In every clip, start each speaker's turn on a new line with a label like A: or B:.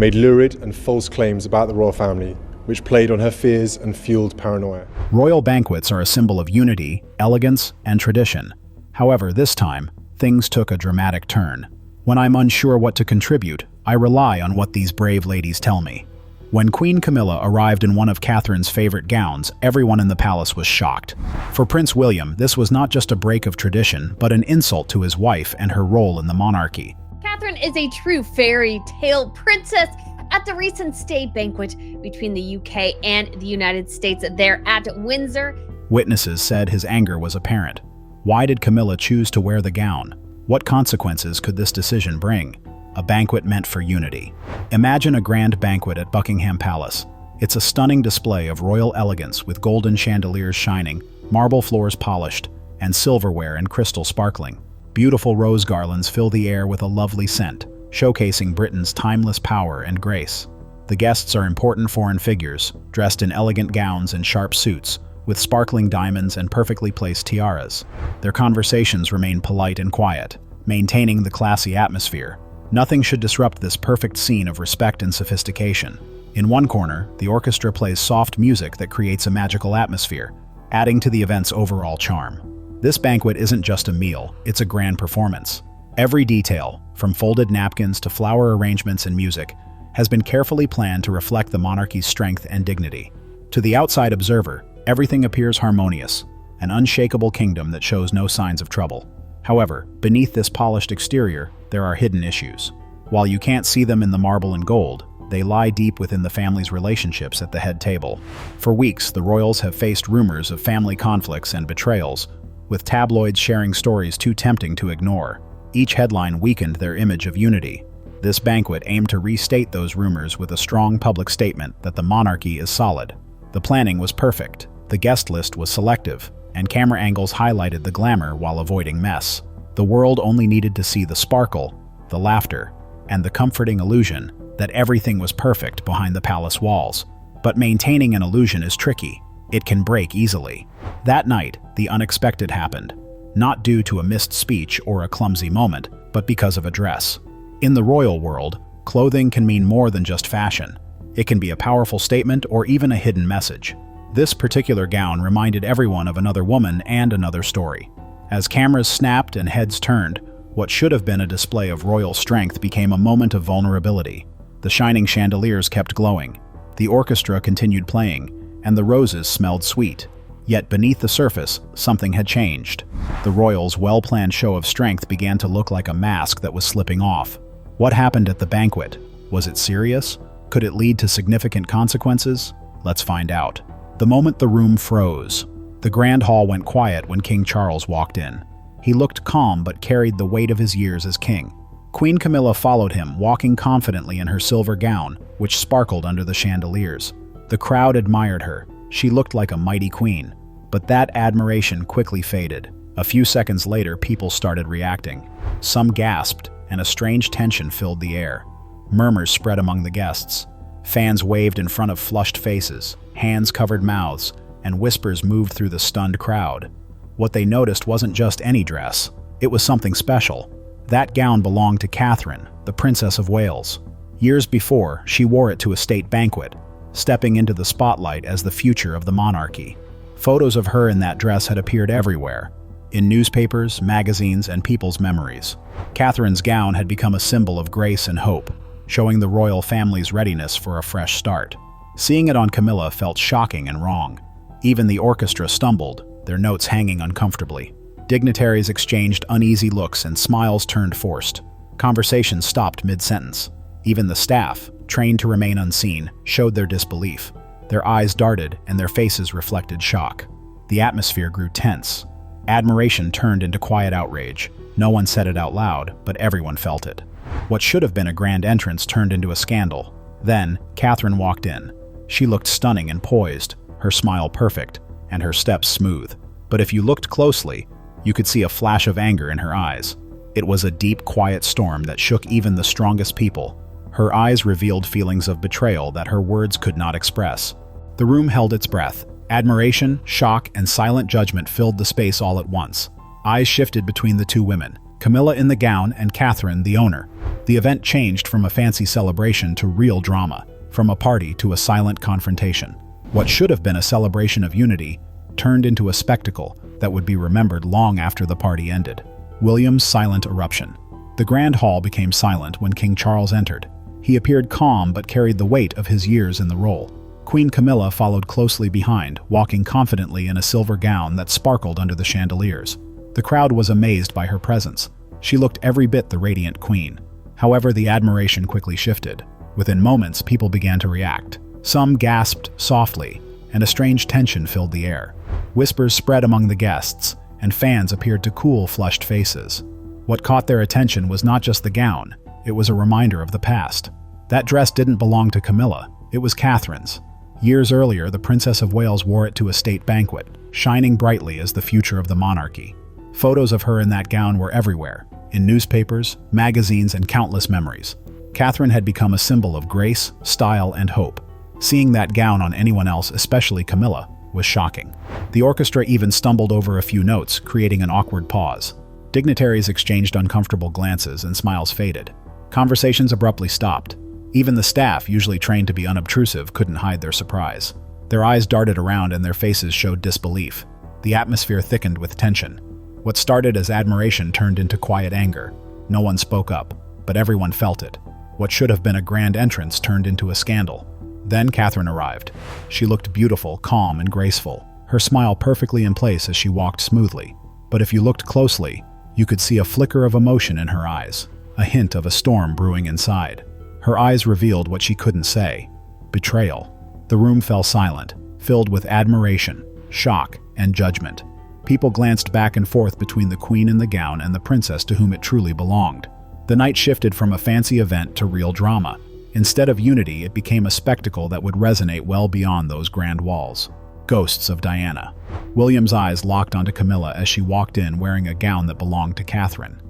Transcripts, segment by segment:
A: made lurid and false claims about the royal family, which played on her fears and fueled paranoia.
B: Royal banquets are a symbol of unity, elegance, and tradition. However, this time, things took a dramatic turn. When I'm unsure what to contribute, I rely on what these brave ladies tell me. When Queen Camilla arrived in one of Catherine's favorite gowns, everyone in the palace was shocked. For Prince William, this was not just a break of tradition, but an insult to his wife and her role in the monarchy.
C: Catherine is a true fairy tale princess. At the recent state banquet between the UK and the United States there at Windsor,
B: Witnesses said his anger was apparent. Why did Camilla choose to wear the gown? What consequences could this decision bring? A banquet meant for unity. Imagine a grand banquet at Buckingham Palace. It's a stunning display of royal elegance with golden chandeliers shining, marble floors polished, and silverware and crystal sparkling. Beautiful rose garlands fill the air with a lovely scent, showcasing Britain's timeless power and grace. The guests are important foreign figures, dressed in elegant gowns and sharp suits, with sparkling diamonds and perfectly placed tiaras. Their conversations remain polite and quiet, maintaining the classy atmosphere. Nothing should disrupt this perfect scene of respect and sophistication. In one corner, the orchestra plays soft music that creates a magical atmosphere, adding to the event's overall charm. This banquet isn't just a meal, it's a grand performance. Every detail, from folded napkins to flower arrangements and music, has been carefully planned to reflect the monarchy's strength and dignity. To the outside observer, everything appears harmonious, an unshakable kingdom that shows no signs of trouble. However, beneath this polished exterior, there are hidden issues. While you can't see them in the marble and gold, they lie deep within the family's relationships at the head table. For weeks, the royals have faced rumors of family conflicts and betrayals, with tabloids sharing stories too tempting to ignore. Each headline weakened their image of unity. This banquet aimed to restate those rumors with a strong public statement that the monarchy is solid. The planning was perfect, the guest list was selective, and camera angles highlighted the glamour while avoiding mess. The world only needed to see the sparkle, the laughter, and the comforting illusion that everything was perfect behind the palace walls. But maintaining an illusion is tricky. It can break easily. That night, the unexpected happened, not due to a missed speech or a clumsy moment, but because of a dress. In the royal world, clothing can mean more than just fashion. It can be a powerful statement or even a hidden message. This particular gown reminded everyone of another woman and another story. As cameras snapped and heads turned, what should have been a display of royal strength became a moment of vulnerability. The shining chandeliers kept glowing, the orchestra continued playing, and the roses smelled sweet. Yet beneath the surface, something had changed. The royals' well-planned show of strength began to look like a mask that was slipping off. What happened at the banquet? Was it serious? Could it lead to significant consequences? Let's find out. The moment the room froze, the grand hall went quiet when King Charles walked in. He looked calm but carried the weight of his years as king. Queen Camilla followed him, walking confidently in her silver gown, which sparkled under the chandeliers. The crowd admired her. She looked like a mighty queen. But that admiration quickly faded. A few seconds later, people started reacting. Some gasped, and a strange tension filled the air. Murmurs spread among the guests. Fans waved in front of flushed faces, hands covered mouths, and whispers moved through the stunned crowd. What they noticed wasn't just any dress. It was something special. That gown belonged to Catherine, the Princess of Wales. Years before, she wore it to a state banquet, stepping into the spotlight as the future of the monarchy. Photos of her in that dress had appeared everywhere, in newspapers, magazines, and people's memories. Catherine's gown had become a symbol of grace and hope, showing the royal family's readiness for a fresh start. Seeing it on Camilla felt shocking and wrong. Even the orchestra stumbled, their notes hanging uncomfortably. Dignitaries exchanged uneasy looks and smiles turned forced. Conversations stopped mid-sentence. Even the staff, trained to remain unseen, showed their disbelief. Their eyes darted and their faces reflected shock. The atmosphere grew tense. Admiration turned into quiet outrage. No one said it out loud, but everyone felt it. What should have been a grand entrance turned into a scandal. Then, Catherine walked in. She looked stunning and poised, her smile perfect, and her steps smooth. But if you looked closely, you could see a flash of anger in her eyes. It was a deep, quiet storm that shook even the strongest people. Her eyes revealed feelings of betrayal that her words could not express. The room held its breath. Admiration, shock, and silent judgment filled the space all at once. Eyes shifted between the two women, Camilla in the gown and Catherine the owner. The event changed from a fancy celebration to real drama, from a party to a silent confrontation. What should have been a celebration of unity turned into a spectacle that would be remembered long after the party ended. William's silent eruption. The grand hall became silent when King Charles entered. He appeared calm but carried the weight of his years in the role. Queen Camilla followed closely behind, walking confidently in a silver gown that sparkled under the chandeliers. The crowd was amazed by her presence. She looked every bit the radiant queen. However, the admiration quickly shifted. Within moments, people began to react. Some gasped softly, and a strange tension filled the air. Whispers spread among the guests, and fans appeared to cool, flushed faces. What caught their attention was not just the gown, it was a reminder of the past. That dress didn't belong to Camilla, it was Catherine's. Years earlier, the Princess of Wales wore it to a state banquet, shining brightly as the future of the monarchy. Photos of her in that gown were everywhere, in newspapers, magazines, and countless memories. Catherine had become a symbol of grace, style, and hope. Seeing that gown on anyone else, especially Camilla, was shocking. The orchestra even stumbled over a few notes, creating an awkward pause. Dignitaries exchanged uncomfortable glances and smiles faded. Conversations abruptly stopped. Even the staff, usually trained to be unobtrusive, couldn't hide their surprise. Their eyes darted around and their faces showed disbelief. The atmosphere thickened with tension. What started as admiration turned into quiet anger. No one spoke up, but everyone felt it. What should have been a grand entrance turned into a scandal. Then Catherine arrived. She looked beautiful, calm, and graceful, her smile perfectly in place as she walked smoothly. But if you looked closely, you could see a flicker of emotion in her eyes, a hint of a storm brewing inside. Her eyes revealed what she couldn't say: betrayal. The room fell silent, filled with admiration, shock, and judgment. People glanced back and forth between the queen in the gown and the princess to whom it truly belonged. The night shifted from a fancy event to real drama. Instead of unity, it became a spectacle that would resonate well beyond those grand walls. Ghosts of Diana. William's eyes locked onto Camilla as she walked in wearing a gown that belonged to Catherine.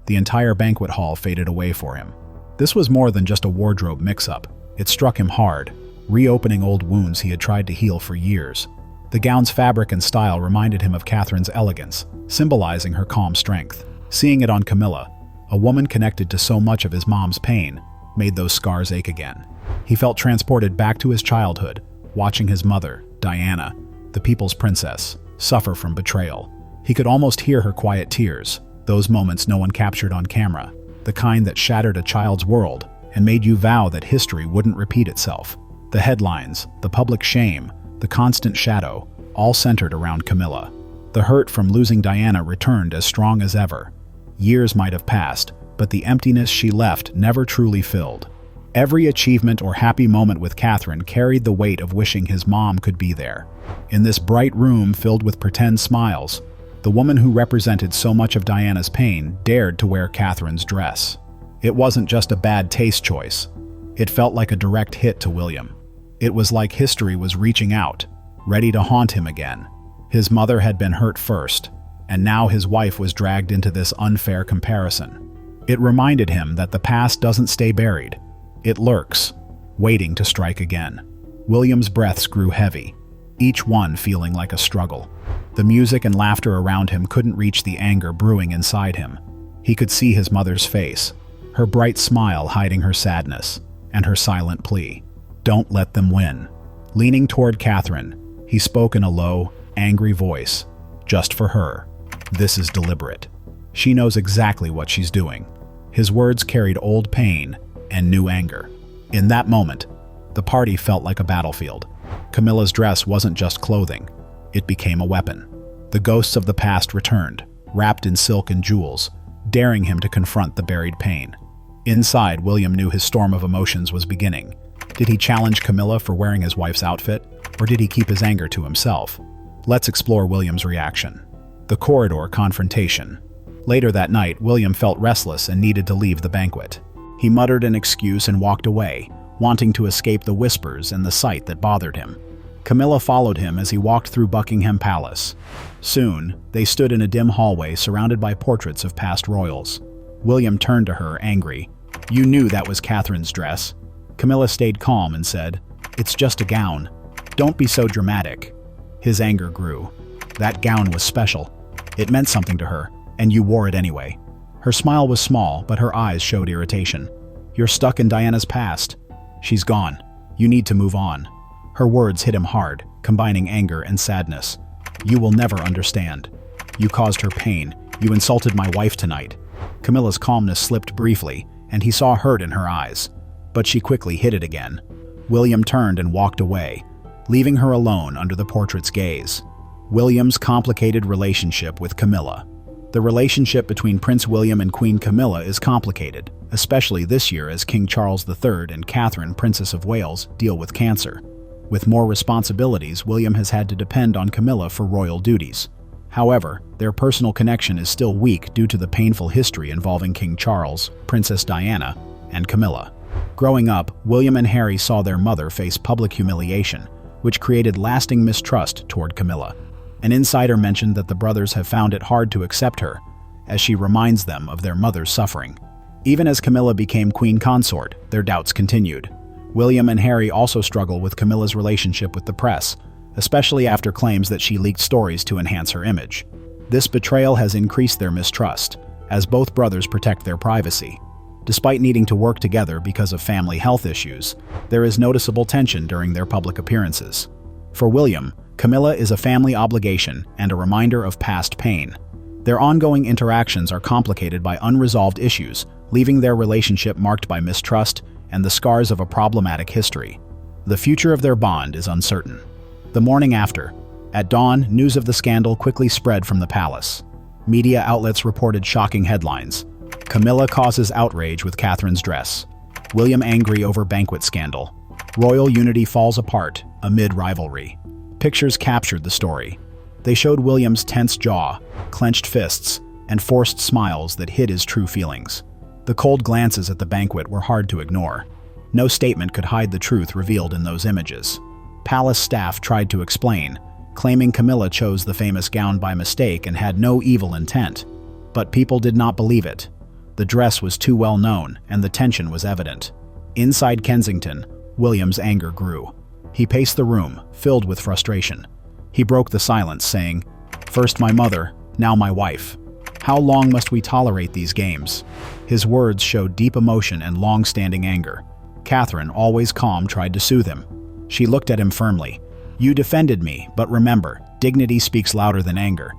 B: The entire banquet hall faded away for him. This was more than just a wardrobe mix-up. It struck him hard, reopening old wounds he had tried to heal for years. The gown's fabric and style reminded him of Catherine's elegance, symbolizing her calm strength. Seeing it on Camilla, a woman connected to so much of his mom's pain, made those scars ache again. He felt transported back to his childhood, watching his mother, Diana, the people's princess, suffer from betrayal. He could almost hear her quiet tears, those moments no one captured on camera, the kind that shattered a child's world and made you vow that history wouldn't repeat itself. The headlines, the public shame, the constant shadow, all centered around Camilla. The hurt from losing Diana returned as strong as ever. Years might have passed, but the emptiness she left never truly filled. Every achievement or happy moment with Catherine carried the weight of wishing his mom could be there. In this bright room filled with pretend smiles, the woman who represented so much of Diana's pain dared to wear Catherine's dress. It wasn't just a bad taste choice. It felt like a direct hit to William. It was like history was reaching out, ready to haunt him again. His mother had been hurt first, and now his wife was dragged into this unfair comparison. It reminded him that the past doesn't stay buried. It lurks, waiting to strike again. William's breaths grew heavy, each one feeling like a struggle. The music and laughter around him couldn't reach the anger brewing inside him. He could see his mother's face, her bright smile hiding her sadness, and her silent plea: "Don't let them win." Leaning toward Catherine, he spoke in a low, angry voice. "Just for her. This is deliberate. She knows exactly what she's doing." His words carried old pain and new anger. In that moment, the party felt like a battlefield. Camilla's dress wasn't just clothing. It became a weapon. The ghosts of the past returned, wrapped in silk and jewels, daring him to confront the buried pain. Inside, William knew his storm of emotions was beginning. Did he challenge Camilla for wearing his wife's outfit, or did he keep his anger to himself? Let's explore William's reaction. The Corridor Confrontation. Later that night, William felt restless and needed to leave the banquet. He muttered an excuse and walked away, wanting to escape the whispers and the sight that bothered him. Camilla followed him as he walked through Buckingham Palace. Soon, they stood in a dim hallway surrounded by portraits of past royals. William turned to her, angry. "You knew that was Catherine's dress." Camilla stayed calm and said, "It's just a gown. Don't be so dramatic." His anger grew. That gown was special. It meant something to her, and you wore it anyway. Her smile was small, but her eyes showed irritation. "You're stuck in Diana's past. She's gone. You need to move on." Her words hit him hard, combining anger and sadness. "You will never understand. You caused her pain. You insulted my wife tonight." Camilla's calmness slipped briefly, and he saw hurt in her eyes. But she quickly hid it again. William turned and walked away, leaving her alone under the portrait's gaze. William's complicated relationship with Camilla. The relationship between Prince William and Queen Camilla is complicated, especially this year as King Charles III and Catherine, Princess of Wales, deal with cancer. With more responsibilities, William has had to depend on Camilla for royal duties. However, their personal connection is still weak due to the painful history involving King Charles, Princess Diana, and Camilla. Growing up, William and Harry saw their mother face public humiliation, which created lasting mistrust toward Camilla. An insider mentioned that the brothers have found it hard to accept her, as she reminds them of their mother's suffering. Even as Camilla became queen consort, their doubts continued. William and Harry also struggle with Camilla's relationship with the press, especially after claims that she leaked stories to enhance her image. This betrayal has increased their mistrust, as both brothers protect their privacy. Despite needing to work together because of family health issues, there is noticeable tension during their public appearances. For William, Camilla is a family obligation and a reminder of past pain. Their ongoing interactions are complicated by unresolved issues, leaving their relationship marked by mistrust and the scars of a problematic history. The future of their bond is uncertain. The morning after, at dawn, news of the scandal quickly spread from the palace. Media outlets reported shocking headlines. Camilla causes outrage with Catherine's dress. William angry over banquet scandal. Royal unity falls apart amid rivalry. Pictures captured the story. They showed William's tense jaw, clenched fists, and forced smiles that hid his true feelings. The cold glances at the banquet were hard to ignore. No statement could hide the truth revealed in those images. Palace staff tried to explain, claiming Camilla chose the famous gown by mistake and had no evil intent. But people did not believe it. The dress was too well known, and the tension was evident. Inside Kensington, William's anger grew. He paced the room, filled with frustration. He broke the silence, saying, "First my mother, now my wife. How long must we tolerate these games?" His words showed deep emotion and long-standing anger. Catherine, always calm, tried to soothe him. She looked at him firmly. "You defended me, but remember, dignity speaks louder than anger.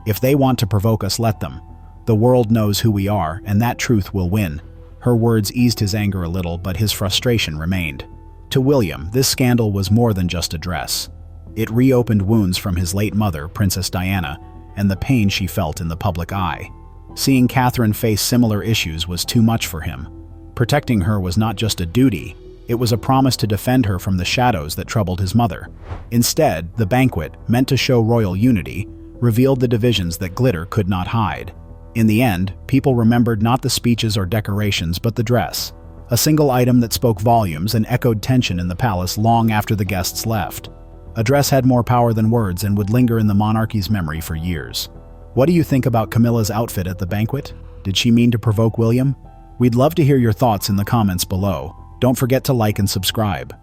B: If they want to provoke us, let them. The world knows who we are, and that truth will win." Her words eased his anger a little, but his frustration remained. To William, this scandal was more than just a dress. It reopened wounds from his late mother, Princess Diana, and the pain she felt in the public eye. Seeing Catherine face similar issues was too much for him. Protecting her was not just a duty, it was a promise to defend her from the shadows that troubled his mother. Instead, the banquet, meant to show royal unity, revealed the divisions that glitter could not hide. In the end, people remembered not the speeches or decorations but the dress, a single item that spoke volumes and echoed tension in the palace long after the guests left. A dress had more power than words and would linger in the monarchy's memory for years. What do you think about Camilla's outfit at the banquet? Did she mean to provoke William? We'd love to hear your thoughts in the comments below. Don't forget to like and subscribe.